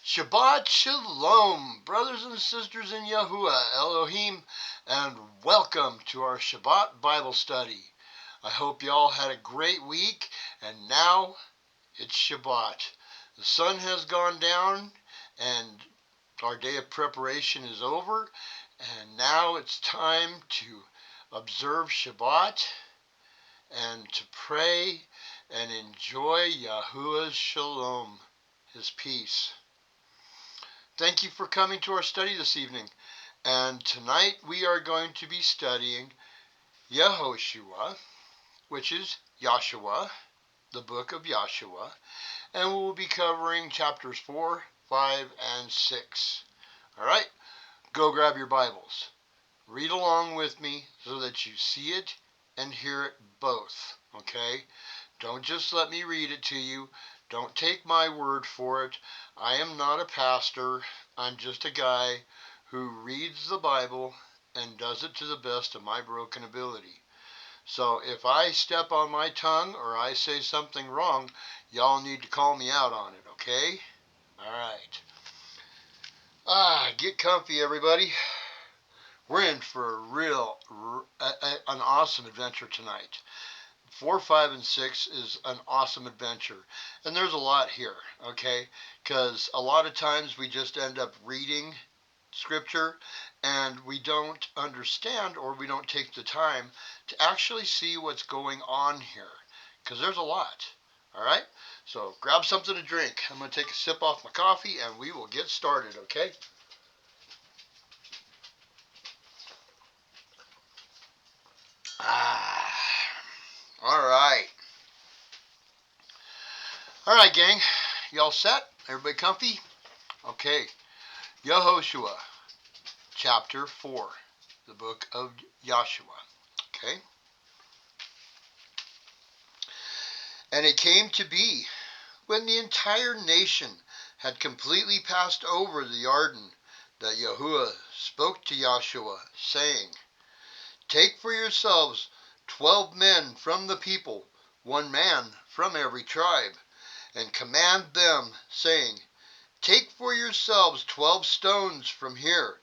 Shabbat Shalom, brothers and sisters in Yahuwah, Elohim, and welcome to our Shabbat Bible study. I hope y'all had a great week, and now it's Shabbat. The sun has gone down, and our day of preparation is over, and now it's time to observe Shabbat and to pray and enjoy Yahuwah's Shalom, His peace. Thank you for coming to our study this evening. And tonight we are going to be studying Yehoshua, which is Joshua, the book of Joshua, and we'll be covering chapters 4, 5, and 6. All right, go grab your Bibles. Read along with me so that you see it and hear it both, okay? Don't just let me read it to you. Don't take my word for it. I am not a pastor. I'm just a guy who reads the Bible and does it to the best of my broken ability. So if I step on my tongue or I say something wrong, y'all need to call me out on it, okay? All right. Get comfy, everybody. We're in for an awesome adventure tonight. 4, 5, and 6 is an awesome adventure. And there's a lot here, okay? Because a lot of times we just end up reading Scripture and we don't understand or we don't take the time to actually see what's going on here. Because there's a lot, all right? So grab something to drink. I'm going to take a sip off my coffee and we will get started, okay? All right. All right, gang. Y'all set? Everybody comfy? Okay. Yehoshua, chapter 4, the book of Joshua. Okay? And it came to be, when the entire nation had completely passed over the Jordan, that Yahuwah spoke to Joshua, saying, Take for yourselves 12 men from the people, 1 man from every tribe, and command them, saying, Take for yourselves 12 stones from here,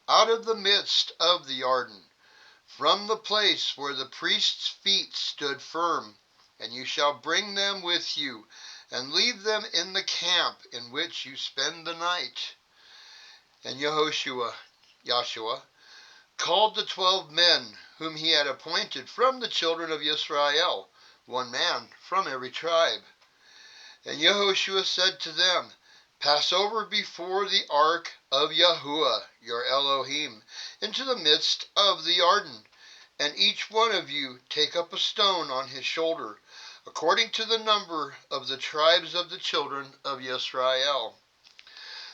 out of the midst of the Jordan, from the place where the priest's feet stood firm, and you shall bring them with you, and leave them in the camp in which you spend the night. And Joshua called the 12 men whom he had appointed from the children of Israel, 1 man from every tribe. And Yehoshua said to them, Pass over before the ark of Yahuwah, your Elohim, into the midst of the Jordan, and each one of you take up a stone on his shoulder, according to the number of the tribes of the children of Israel,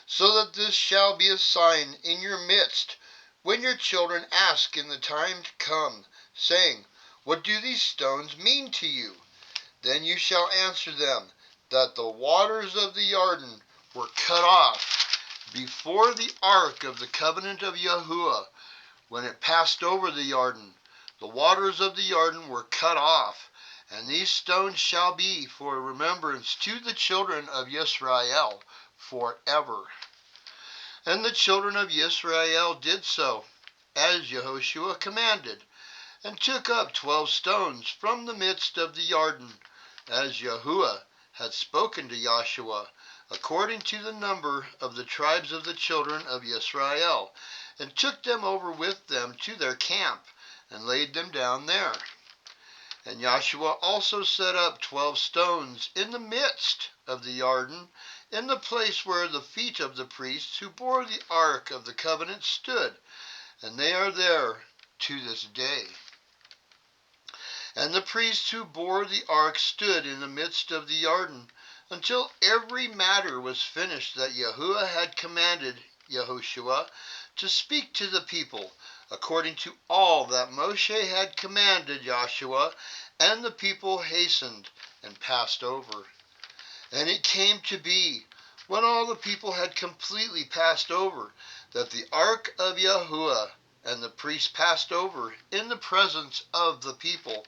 so that this shall be a sign in your midst, when your children ask in the time to come, saying, What do these stones mean to you? Then you shall answer them, that the waters of the Jordan were cut off before the ark of the covenant of Yahuwah. When it passed over the Jordan, the waters of the Jordan were cut off, and these stones shall be for remembrance to the children of Israel forever. And the children of Israel did so, as Yehoshua commanded, and took up 12 stones from the midst of the Jordan, as Yahuwah had spoken to Joshua, according to the number of the tribes of the children of Israel, and took them over with them to their camp, and laid them down there. And Joshua also set up 12 stones in the midst of the Jordan, in the place where the feet of the priests who bore the ark of the covenant stood, and they are there to this day. And the priests who bore the ark stood in the midst of the Jordan, until every matter was finished that Yahuwah had commanded Yehoshua to speak to the people, according to all that Moshe had commanded Joshua, and the people hastened and passed over. And it came to be, when all the people had completely passed over, that the ark of Yahuwah and the priests passed over in the presence of the people.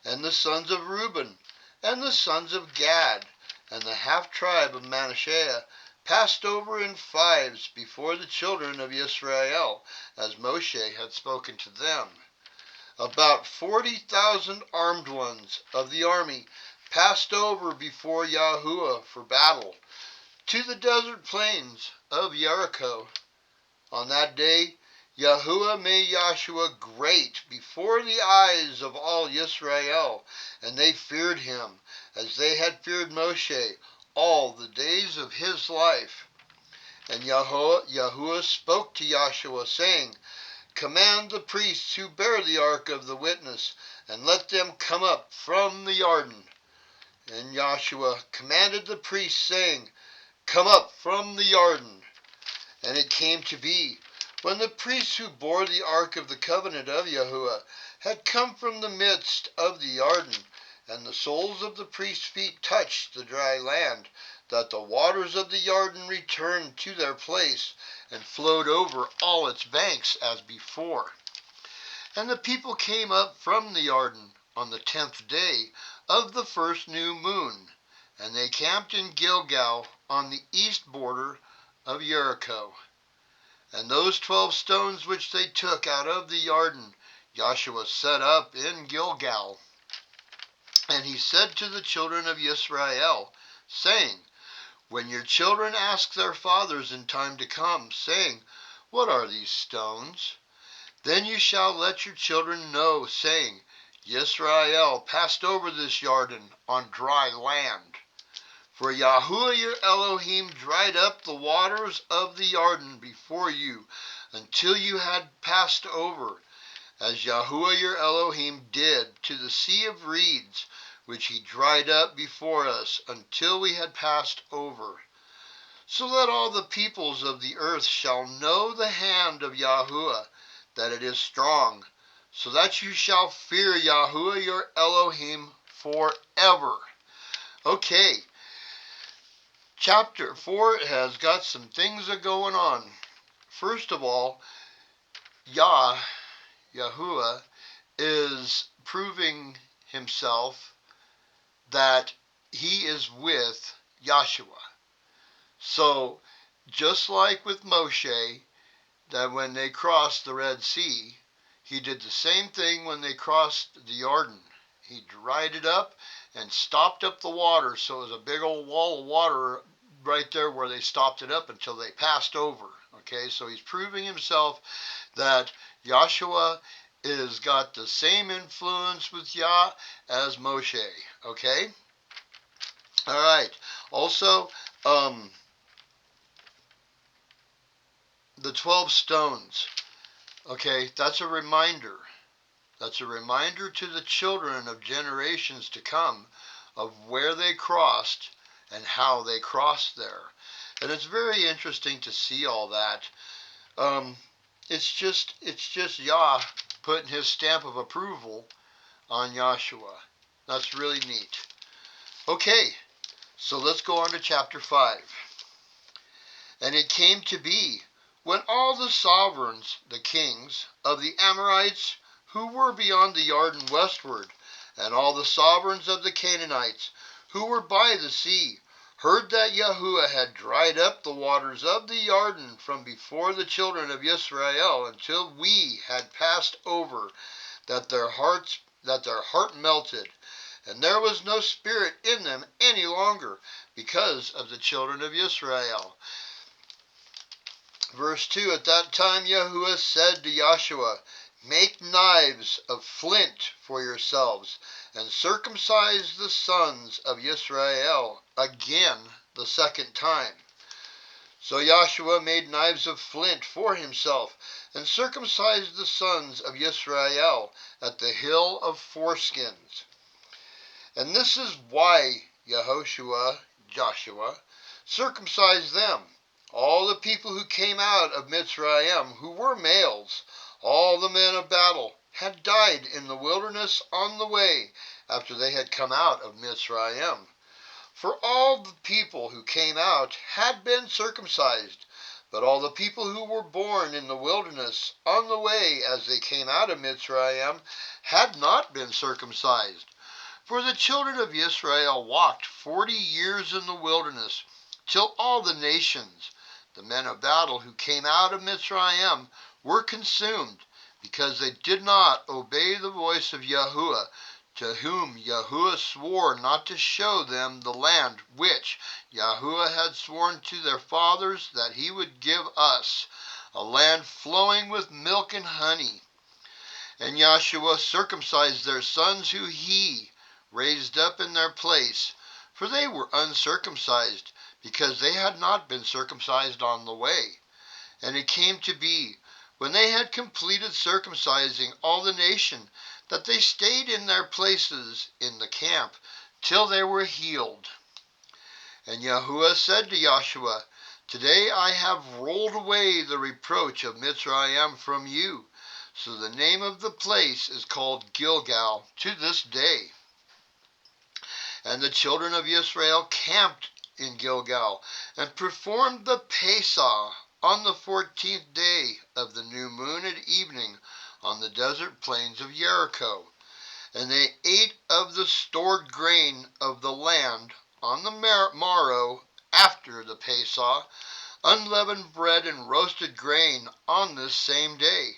And the sons of Reuben, and the sons of Gad, and the half-tribe of Manasseh passed over in fives before the children of Israel, as Moshe had spoken to them. About 40,000 armed ones of the army passed over before Yahuwah for battle to the desert plains of Jericho. On that day, Yahuwah made Joshua great before the eyes of all Israel, and they feared him, as they had feared Moshe all the days of his life. And Yahuwah spoke to Joshua, saying, Command the priests who bear the ark of the witness, and let them come up from the Jordan. And Joshua commanded the priests, saying, Come up from the Jordan. And it came to be, when the priests who bore the ark of the covenant of Yahuwah had come from the midst of the Jordan, and the soles of the priests' feet touched the dry land, that the waters of the Jordan returned to their place, and flowed over all its banks as before. And the people came up from the Jordan on the 10th day of the first new moon, and they camped in Gilgal on the east border of Jericho. And those 12 stones which they took out of the Jordan, Joshua set up in Gilgal. And he said to the children of Israel, saying, When your children ask their fathers in time to come, saying, What are these stones? Then you shall let your children know, saying, Yisrael passed over this Jordan on dry land. For Yahuwah your Elohim dried up the waters of the Jordan before you, until you had passed over, as Yahuwah your Elohim did to the sea of reeds, which he dried up before us, until we had passed over. So that all the peoples of the earth shall know the hand of Yahuwah, that it is strong, so that you shall fear Yahuwah your Elohim forever. Okay, chapter 4 has got some things going on. First of all, Yahuwah is proving himself that he is with Joshua. So, just like with Moshe, that when they crossed the Red Sea, he did the same thing when they crossed the Jordan. He dried it up and stopped up the water, so it was a big old wall of water right there where they stopped it up until they passed over. Okay, so he's proving himself that Joshua is got the same influence with Yah as Moshe. Okay? All right. Also, the 12 stones. Okay, that's a reminder. That's a reminder to the children of generations to come of where they crossed and how they crossed there. And it's very interesting to see all that. It's just Yah putting his stamp of approval on Joshua. That's really neat. Okay, so let's go on to chapter 5. And it came to be, when all the sovereigns, the kings of the Amorites, who were beyond the Jordan westward, and all the sovereigns of the Canaanites, who were by the sea, heard that Yahuwah had dried up the waters of the Jordan from before the children of Israel until we had passed over, that their heart melted, and there was no spirit in them any longer, because of the children of Israel. Verse 2, At that time Yahuwah said to Joshua, Make knives of flint for yourselves, and circumcise the sons of Israel again the second time. So Joshua made knives of flint for himself, and circumcised the sons of Israel at the hill of foreskins. And this is why Joshua, circumcised them. All the people who came out of Mitzrayim, who were males, all the men of battle, had died in the wilderness on the way, after they had come out of Mitzrayim. For all the people who came out had been circumcised, but all the people who were born in the wilderness on the way as they came out of Mitzrayim had not been circumcised. For the children of Israel walked 40 years in the wilderness, till all the nations, the men of battle who came out of Mitzrayim, were consumed, because they did not obey the voice of Yahuwah, to whom Yahuwah swore not to show them the land which Yahuwah had sworn to their fathers that he would give us, a land flowing with milk and honey. And Joshua circumcised their sons who he raised up in their place, for they were uncircumcised, because they had not been circumcised on the way. And it came to be, when they had completed circumcising all the nation, that they stayed in their places in the camp till they were healed. And Yahuwah said to Joshua, Today I have rolled away the reproach of Mitzrayim from you. So the name of the place is called Gilgal to this day. And the children of Israel camped in Gilgal, and performed the Pesach on the 14th day of the new moon at evening on the desert plains of Jericho. And they ate of the stored grain of the land on the morrow after the Pesach, unleavened bread and roasted grain on this same day.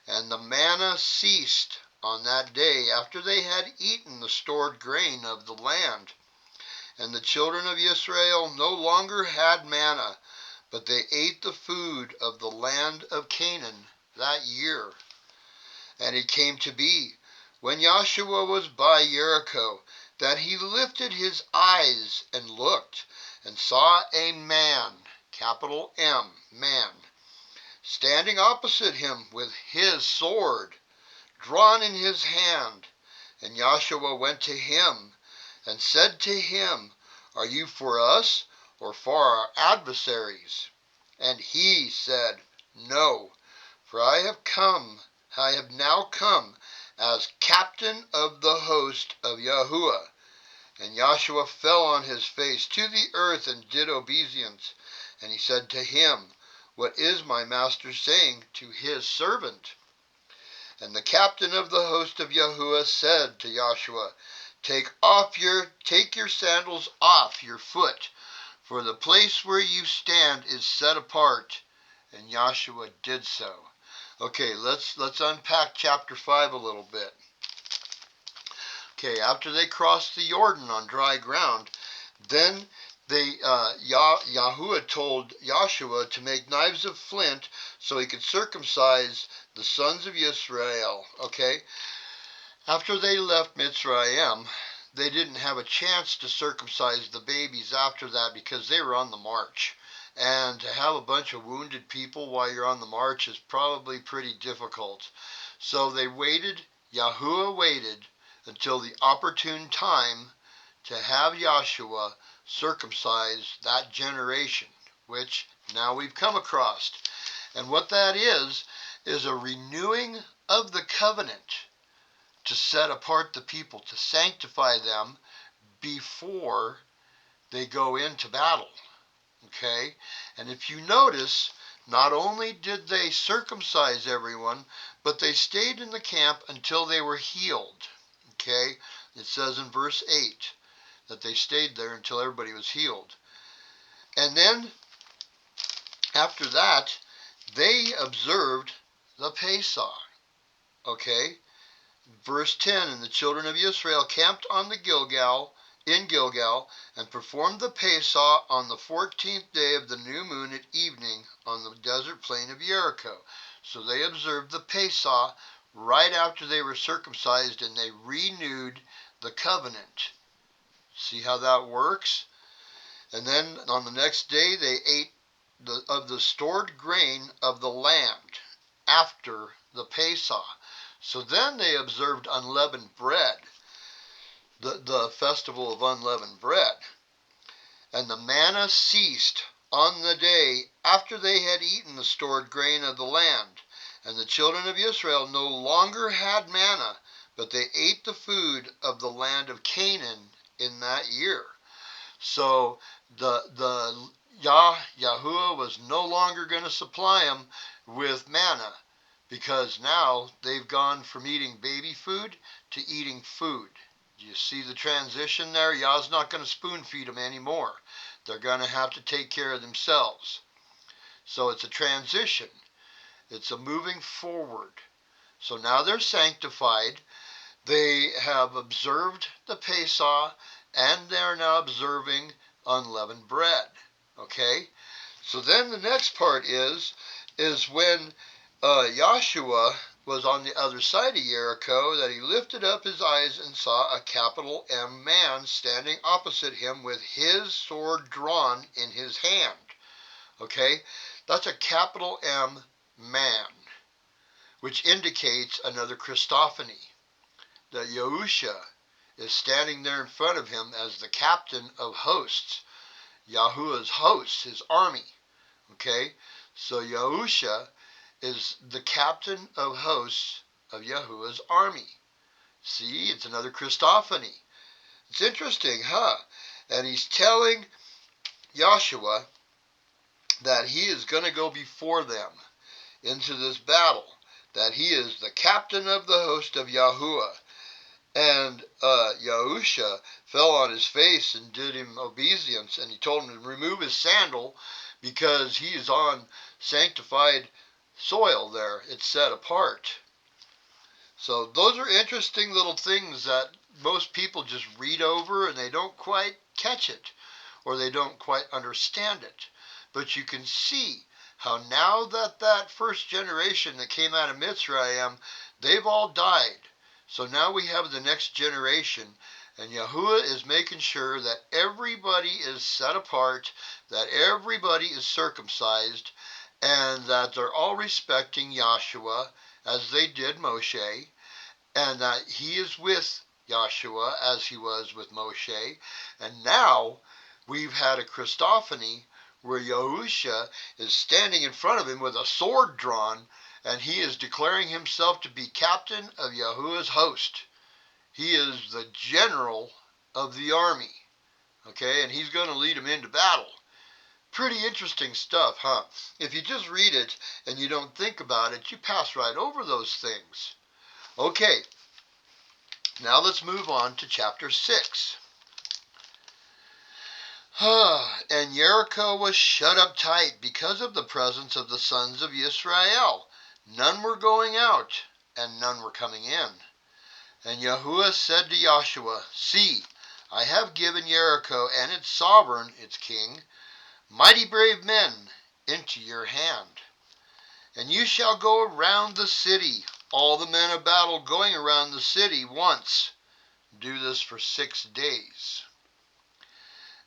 And the manna ceased on that day after they had eaten the stored grain of the land. And the children of Israel no longer had manna, but they ate the food of the land of Canaan that year. And it came to be, when Joshua was by Jericho, that he lifted his eyes and looked, and saw a man, capital M, man, standing opposite him with his sword drawn in his hand. And Joshua went to him and said to him, Are you for us or for our adversaries? And he said, No, for I have now come as captain of the host of Yahuwah. And Joshua fell on his face to the earth and did obeisance. And he said to him, What is my master saying to his servant? And the captain of the host of Yahuwah said to Joshua, Take your sandals off your foot, for the place where you stand is set apart. And Joshua did so. Okay, let's unpack chapter 5 a little bit. Okay, after they crossed the Jordan on dry ground, then Yahuwah told Joshua to make knives of flint so he could circumcise the sons of Israel. Okay, after they left Mitzrayim, they didn't have a chance to circumcise the babies after that because they were on the march. And to have a bunch of wounded people while you're on the march is probably pretty difficult. So they waited, Yahuwah waited, until the opportune time to have Joshua circumcise that generation, which now we've come across. And what that is a renewing of the covenant to set apart the people, to sanctify them before they go into battle. Okay? And if you notice, not only did they circumcise everyone, but they stayed in the camp until they were healed. Okay? It says in verse 8 that they stayed there until everybody was healed. And then, after that, they observed the Pesach. Okay? Verse 10, And the children of Israel camped on the in Gilgal, and performed the Pesach on the 14th day of the new moon at evening on the desert plain of Jericho. So they observed the Pesach right after they were circumcised, and they renewed the covenant. See how that works? And then on the next day they ate of the stored grain of the land after the Pesach. So then they observed unleavened bread, the festival of unleavened bread. And the manna ceased on the day after they had eaten the stored grain of the land. And the children of Israel no longer had manna, but they ate the food of the land of Canaan in that year. So Yahuwah was no longer going to supply them with manna, because now they've gone from eating baby food to eating food. Do you see the transition there? Yah's not going to spoon feed them anymore. They're going to have to take care of themselves. So it's a transition. It's a moving forward. So now they're sanctified. They have observed the Pesach, and they're now observing unleavened bread. Okay? So then the next part is when Joshua was on the other side of Jericho, that he lifted up his eyes and saw a capital M man standing opposite him with his sword drawn in his hand. Okay? That's a capital M man, which indicates another Christophany. That Yahushua is standing there in front of him as the captain of hosts, Yahuwah's hosts, his army. Okay? So Yahushua is the captain of hosts of Yahuwah's army. See, it's another Christophany. It's interesting, huh? And he's telling Joshua that he is going to go before them into this battle, that he is the captain of the host of Yahuwah. And Yahushua fell on his face and did him obeisance, and he told him to remove his sandal because he is on sanctified soil there. It's set apart. So those are interesting little things that most people just read over and they don't quite catch it, or they don't quite understand it. But you can see how now that first generation that came out of Mitzrayim, they've all died. So now we have the next generation, and Yahuwah is making sure that everybody is set apart, that everybody is circumcised, and that they're all respecting Yahshua as they did Moshe, and that he is with Yahshua as he was with Moshe. And now we've had a Christophany where Yahushua is standing in front of him with a sword drawn, and he is declaring himself to be captain of Yahuwah's host. He is the general of the army. Okay, and he's going to lead them into battle. Pretty interesting stuff, huh? If you just read it and you don't think about it, you pass right over those things. Okay, now let's move on to chapter 6. And Jericho was shut up tight because of the presence of the sons of Israel. None were going out, and none were coming in. And Yahuwah said to Joshua, See, I have given Jericho and its sovereign, its king, mighty brave men into your hand. And you shall go around the city, all the men of battle going around the city once. Do this for 6 days.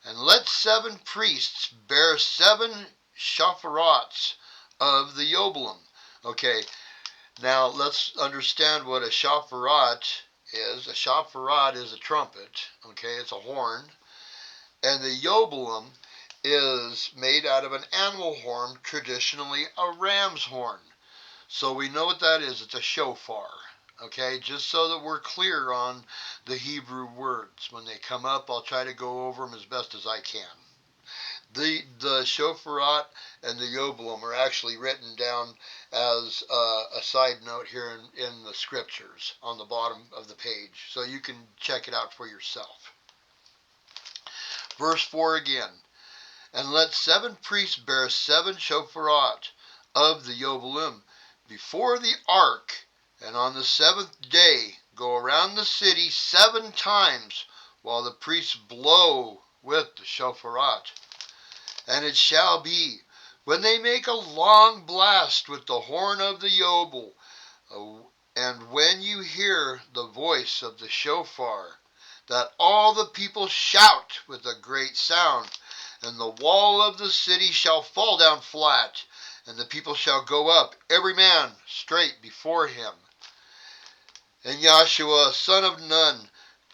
And let 7 priests bear 7 shofarots of the Yobelim. Okay, now let's understand what a shofarot is. A shofarot is a trumpet. Okay, it's a horn. And the Yobelim is made out of an animal horn, traditionally a ram's horn. So we know what that is. It's a shofar. Okay, just so that we're clear on the Hebrew words. When they come up, I'll try to go over them as best as I can. The shofarot and the Yobelim are actually written down as a side note here in the scriptures on the bottom of the page. So you can check it out for yourself. Verse 4 again. And let 7 priests bear 7 shofarot of the Yobelim before the ark, and on the 7th day go around the city 7 times, while the priests blow with the shofarot. And it shall be, when they make a long blast with the horn of the Yobel, and when you hear the voice of the shofar, that all the people shout with a great sound, and the wall of the city shall fall down flat, and the people shall go up, every man straight before him. And Joshua, son of Nun,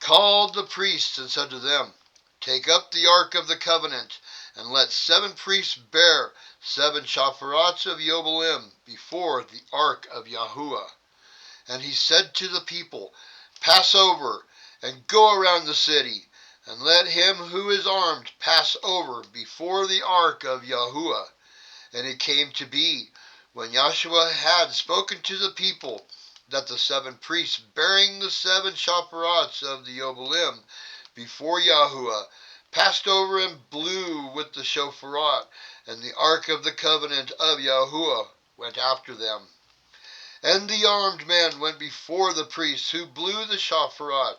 called the priests and said to them, Take up the ark of the covenant, and let 7 priests bear 7 shofarots of Yobelim before the ark of Yahuwah. And he said to the people, Pass over, and go around the city, and let him who is armed pass over before the ark of Yahuwah. And it came to be, when Joshua had spoken to the people, that the 7 priests bearing the 7 shofarots of the Yobelim before Yahuwah passed over and blew with the shofarot, and the ark of the covenant of Yahuwah went after them. And the armed men went before the priests who blew the shofarot,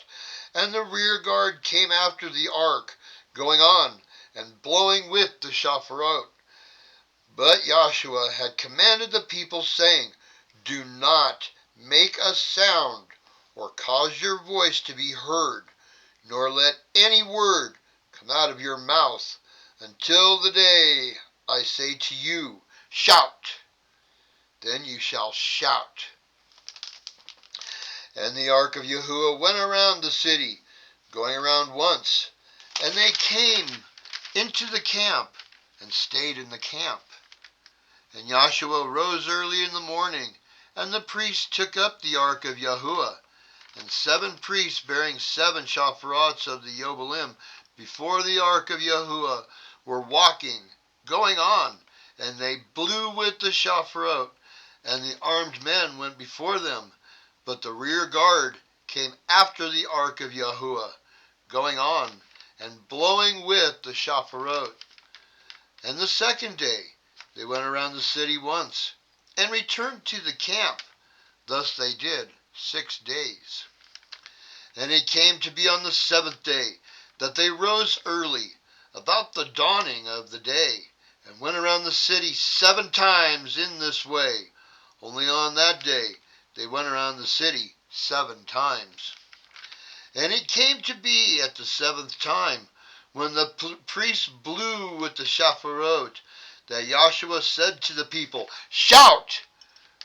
and the rear guard came after the ark, going on and blowing with the shofarot. But Joshua had commanded the people, saying, "Do not make a sound, or cause your voice to be heard, nor let any word come out of your mouth, until the day I say to you, shout. Then you shall shout." And the ark of Yahuwah went around the city, going around once, and they came into the camp, and stayed in the camp. And Joshua rose early in the morning, and the priests took up the ark of Yahuwah, and 7 priests bearing 7 shofarots of the Yobalim before the ark of Yahuwah were walking, going on, and they blew with the shofarot, and the armed men went before them, but the rear guard came after the ark of Yahuwah, going on, and blowing with the shofarot. And the second day they went around the city once, and returned to the camp. Thus they did 6 days. And it came to be on the 7th day that they rose early, about the dawning of the day, and went around the city 7 times in this way. Only on that day they went around the city 7 times. And it came to be at the 7th time, when the priests blew with the shofarot, that Joshua said to the people, "Shout,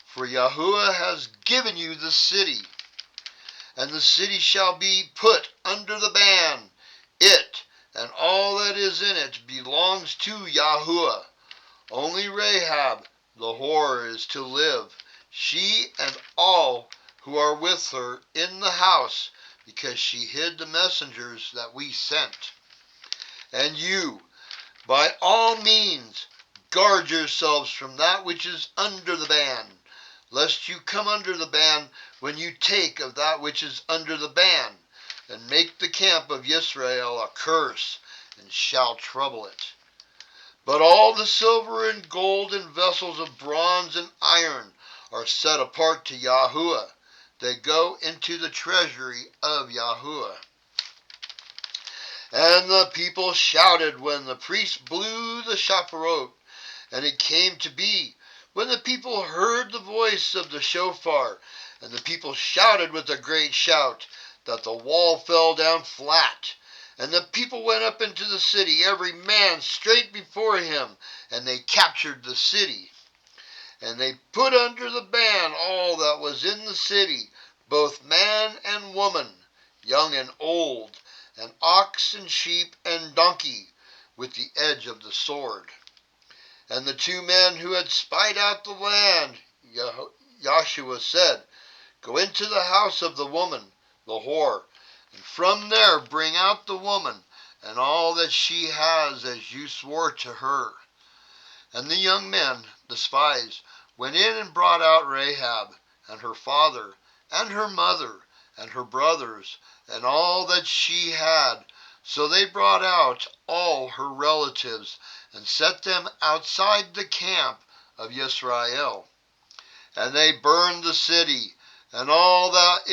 for Yahuwah has given you the city. And the city shall be put under the ban. It and all that is in it belongs to Yahuwah. Only Rahab the whore is to live, she and all who are with her in the house, because she hid the messengers that we sent. And you, by all means, guard yourselves from that which is under the ban, lest you come under the ban when you take of that which is under the ban, and make the camp of Israel a curse, and shall trouble it. But all the silver and gold and vessels of bronze and iron are set apart to Yahuwah. They go into the treasury of Yahuwah." And the people shouted when the priests blew the shofarot. And it came to be, when the people heard the voice of the shofar, and the people shouted with a great shout, that the wall fell down flat. And the people went up into the city, every man straight before him, and they captured the city. And they put under the ban all that was in the city, both man and woman, young and old, and ox and sheep and donkey, with the edge of the sword. And the 2 men who had spied out the land, Joshua said, "Go into the house of the woman, the whore, and from there bring out the woman, and all that she has, as you swore to her." And the young men, the spies, went in and brought out Rahab, and her father, and her mother, and her brothers, and all that she had. So they brought out all her relatives, and set them outside the camp of Israel. And they burned the city, and all that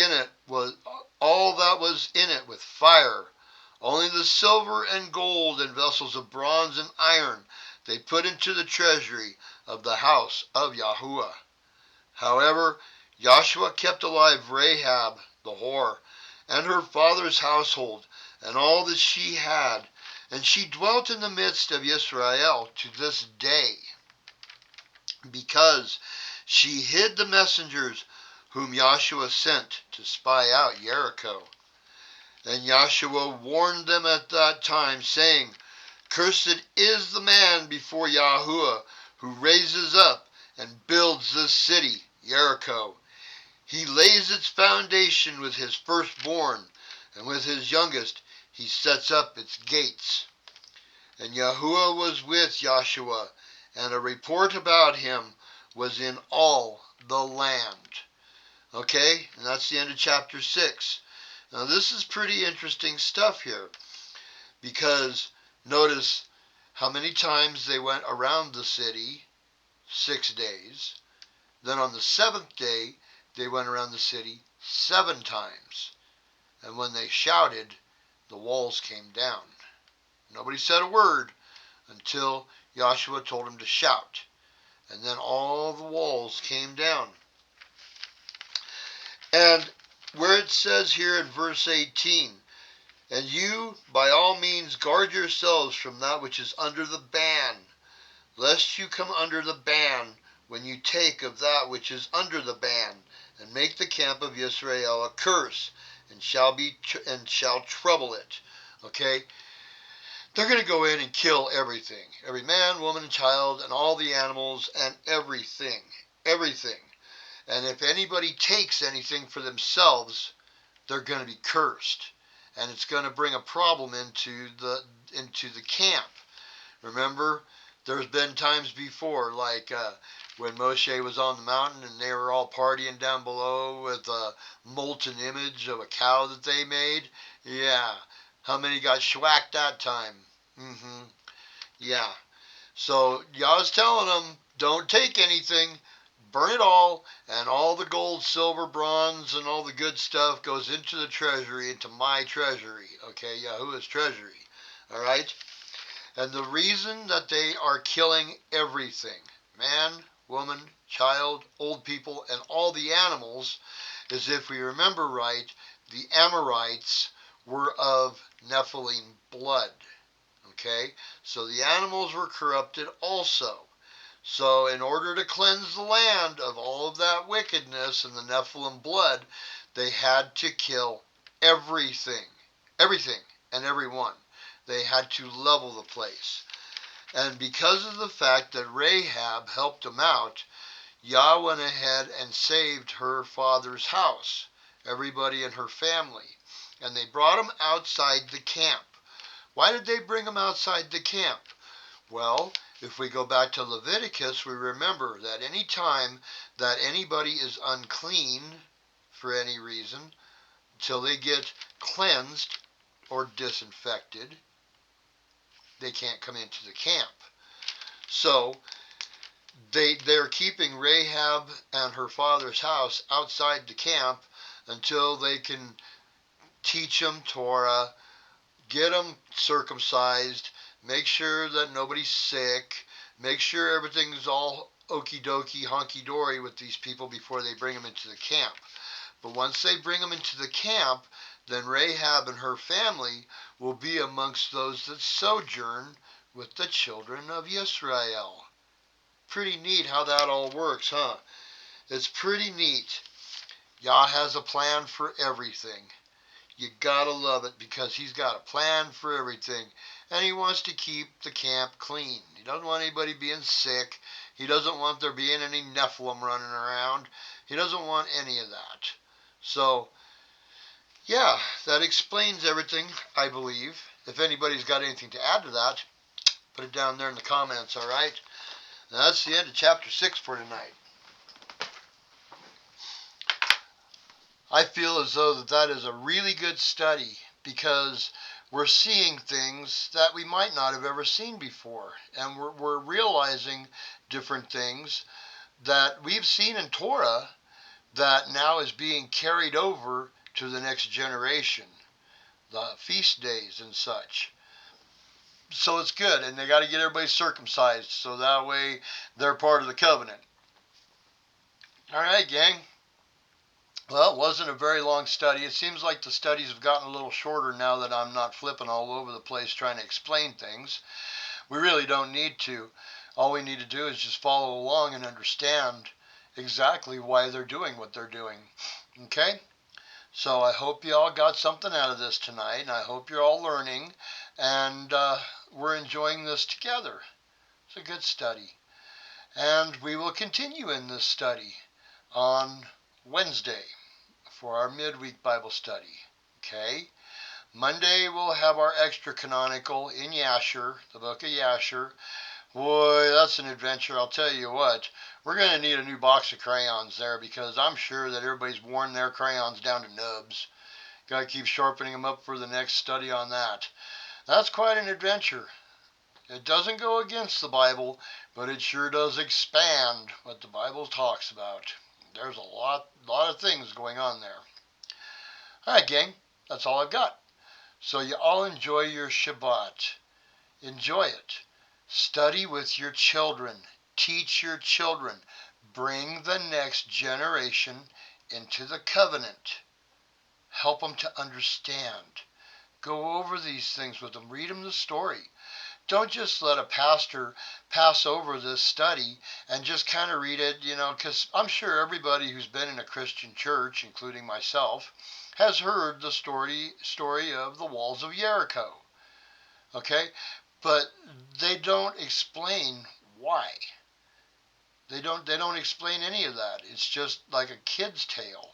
was in it with fire. Only the silver and gold and vessels of bronze and iron they put into the treasury of the house of Yahuwah. However, Joshua kept alive Rahab the whore, and her father's household, and all that she had, and she dwelt in the midst of Israel to this day, because she hid the messengers whom Joshua sent to spy out Jericho. And Joshua warned them at that time, saying, "Cursed is the man before Yahuwah who raises up and builds this city, Jericho. He lays its foundation with his firstborn, and with his youngest he sets up its gates." And Yahuwah was with Joshua, and a report about him was in all the land. Okay, and that's the end of chapter 6. Now this is pretty interesting stuff here. because notice how many times they went around the city, 6 days. Then on the 7th day, they went around the city 7 times. And when they shouted, the walls came down. Nobody said a word until Joshua told them to shout. And then all the walls came down. And where it says here in verse 18, and you by all means guard yourselves from that which is under the ban, lest you come under the ban when you take of that which is under the ban, and make the camp of Israel a curse, and shall trouble it. Okay? They're going to go in and kill everything. Every man, woman, and child, and all the animals, and everything. Everything. And if anybody takes anything for themselves, they're going to be cursed. And it's going to bring a problem into the camp. Remember, there's been times before, like when Moshe was on the mountain and they were all partying down below with a molten image of a cow that they made. Yeah. How many got schwacked that time? Yeah. So Yah's telling them, don't take anything. Burn it all, and all the gold, silver, bronze, and all the good stuff goes into the treasury, into my treasury. Okay, Yahuwah's treasury. All right? And the reason that they are killing everything, man, woman, child, old people, and all the animals, is if we remember right, the Amorites were of Nephilim blood. Okay? So the animals were corrupted also. So in order to cleanse the land of all of that wickedness and the Nephilim blood, they had to kill everything. Everything and everyone. They had to level the place. And because of the fact that Rahab helped them out, Yah went ahead and saved her father's house, everybody in her family. And they brought them outside the camp. Why did they bring them outside the camp? Well, if we go back to Leviticus, we remember that any time that anybody is unclean for any reason, until they get cleansed or disinfected, they can't come into the camp. So they're keeping Rahab and her father's house outside the camp until they can teach them Torah, get them circumcised, make sure that nobody's sick, make sure everything's all okie dokie, honky dory with these people before they bring them into the camp. But once they bring them into the camp, then Rahab and her family will be amongst those that sojourn with the children of Israel. Pretty neat how that all works, huh? It's pretty neat. Yah has a plan for everything. You gotta love it because he's got a plan for everything. And he wants to keep the camp clean. He doesn't want anybody being sick. He doesn't want there being any Nephilim running around. He doesn't want any of that. So, yeah, that explains everything, I believe. If anybody's got anything to add to that, put it down there in the comments, all right? Now, that's the end of chapter 6 for tonight. I feel as though that is a really good study because we're seeing things that we might not have ever seen before. And we're realizing different things that we've seen in Torah that now is being carried over to the next generation, the feast days and such. So it's good, and they got to get everybody circumcised so that way they're part of the covenant. All right, gang. Well, it wasn't a very long study. It seems like the studies have gotten a little shorter now that I'm not flipping all over the place trying to explain things. We really don't need to. All we need to do is just follow along and understand exactly why they're doing what they're doing. Okay? So I hope you all got something out of this tonight, and I hope you're all learning, and we're enjoying this together. It's a good study. And we will continue in this study on Wednesday for our midweek Bible study. Okay? Monday we'll have our extra canonical in Yasher, the Book of Yasher. Boy, that's an adventure, I'll tell you what. We're going to need a new box of crayons there because I'm sure that everybody's worn their crayons down to nubs. Got to keep sharpening them up for the next study on that. That's quite an adventure. It doesn't go against the Bible, but it sure does expand what the Bible talks about. There's a lot of things going on there. All right, gang, that's all I've got. So you all enjoy your Shabbat. Enjoy it. Study with your children. Teach your children. Bring the next generation into the covenant. Help them to understand. Go over these things with them. Read them the story. Don't just let a pastor pass over this study and just kind of read it, because I'm sure everybody who's been in a Christian church, including myself, has heard the story of the walls of Jericho. Okay? But they don't explain why. They don't explain any of that. It's just like a kid's tale.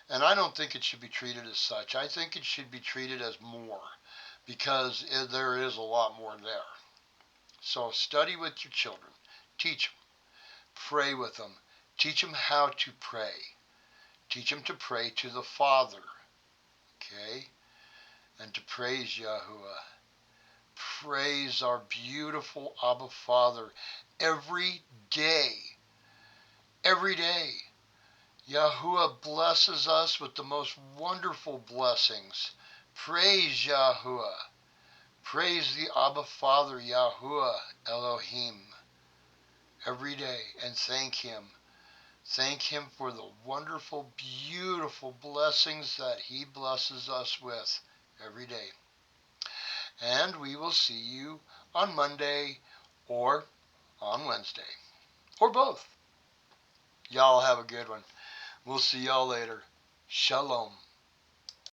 And I don't think it should be treated as such. I think it should be treated as more, because there is a lot more there. So study with your children. Teach them. Pray with them. Teach them how to pray. Teach them to pray to the Father. Okay? And to praise Yahuwah. Praise our beautiful Abba Father every day. Every day. Yahuwah blesses us with the most wonderful blessings. Praise Yahuwah. Praise the Abba Father, Yahuwah Elohim, every day, and thank Him. Thank Him for the wonderful, beautiful blessings that He blesses us with every day. And we will see you on Monday or on Wednesday, or both. Y'all have a good one. We'll see y'all later. Shalom.